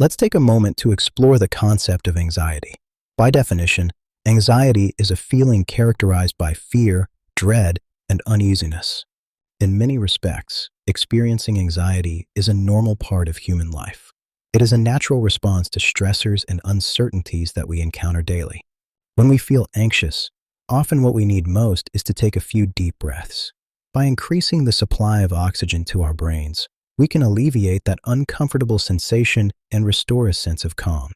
Let's take a moment to explore the concept of anxiety. By definition, anxiety is a feeling characterized by fear, dread, and uneasiness. In many respects, experiencing anxiety is a normal part of human life. It is a natural response to stressors and uncertainties that we encounter daily. When we feel anxious, often what we need most is to take a few deep breaths. By increasing the supply of oxygen to our brains, we can alleviate that uncomfortable sensation and restore a sense of calm.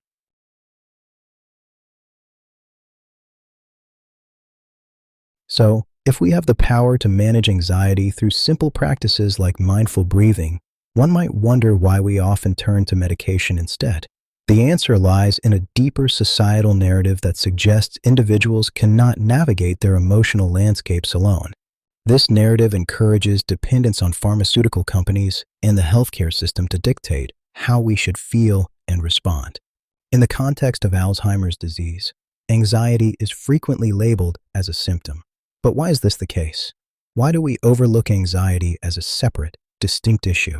So, if we have the power to manage anxiety through simple practices like mindful breathing, one might wonder why we often turn to medication instead. The answer lies in a deeper societal narrative that suggests individuals cannot navigate their emotional landscapes alone. This narrative encourages dependence on pharmaceutical companies and the healthcare system to dictate how we should feel and respond. In the context of Alzheimer's disease, anxiety is frequently labeled as a symptom. But why is this the case? Why do we overlook anxiety as a separate, distinct issue?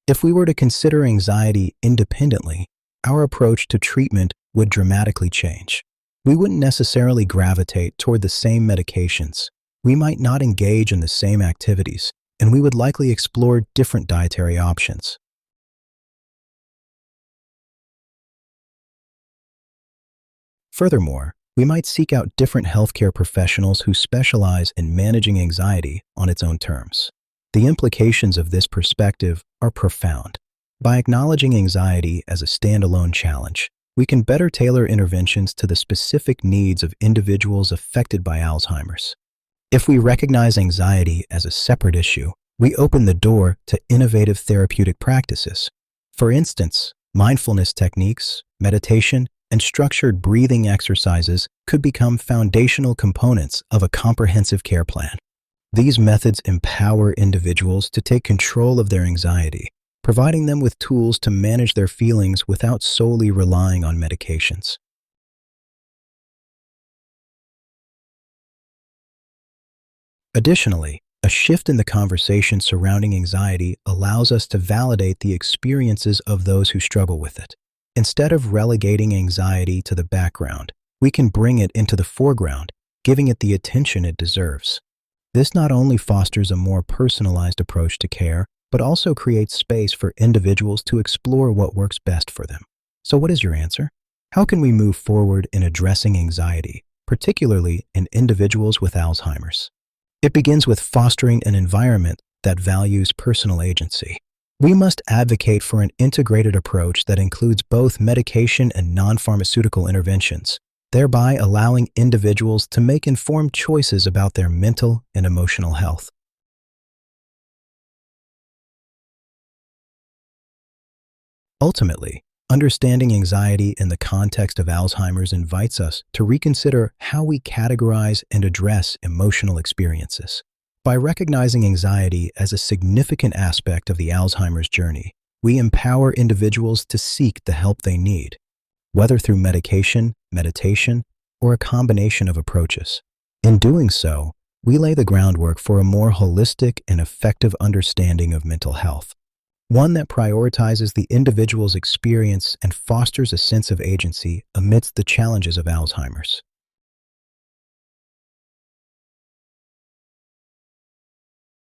If we were to consider anxiety independently, our approach to treatment would dramatically change. We wouldn't necessarily gravitate toward the same medications. We might not engage in the same activities, and we would likely explore different dietary options. Furthermore, we might seek out different healthcare professionals who specialize in managing anxiety on its own terms. The implications of this perspective are profound. By acknowledging anxiety as a standalone challenge, we can better tailor interventions to the specific needs of individuals affected by Alzheimer's. If we recognize anxiety as a separate issue, we open the door to innovative therapeutic practices. For instance, mindfulness techniques, meditation, and structured breathing exercises could become foundational components of a comprehensive care plan. These methods empower individuals to take control of their anxiety, providing them with tools to manage their feelings without solely relying on medications. Additionally, a shift in the conversation surrounding anxiety allows us to validate the experiences of those who struggle with it. Instead of relegating anxiety to the background, we can bring it into the foreground, giving it the attention it deserves. This not only fosters a more personalized approach to care, but also creates space for individuals to explore what works best for them. So what is your answer? How can we move forward in addressing anxiety, particularly in individuals with Alzheimer's? It begins with fostering an environment that values personal agency. We must advocate for an integrated approach that includes both medication and non-pharmaceutical interventions, thereby allowing individuals to make informed choices about their mental and emotional health. Ultimately, understanding anxiety in the context of Alzheimer's invites us to reconsider how we categorize and address emotional experiences. By recognizing anxiety as a significant aspect of the Alzheimer's journey, we empower individuals to seek the help they need, whether through medication, meditation, or a combination of approaches. In doing so, we lay the groundwork for a more holistic and effective understanding of mental health, one that prioritizes the individual's experience and fosters a sense of agency amidst the challenges of Alzheimer's.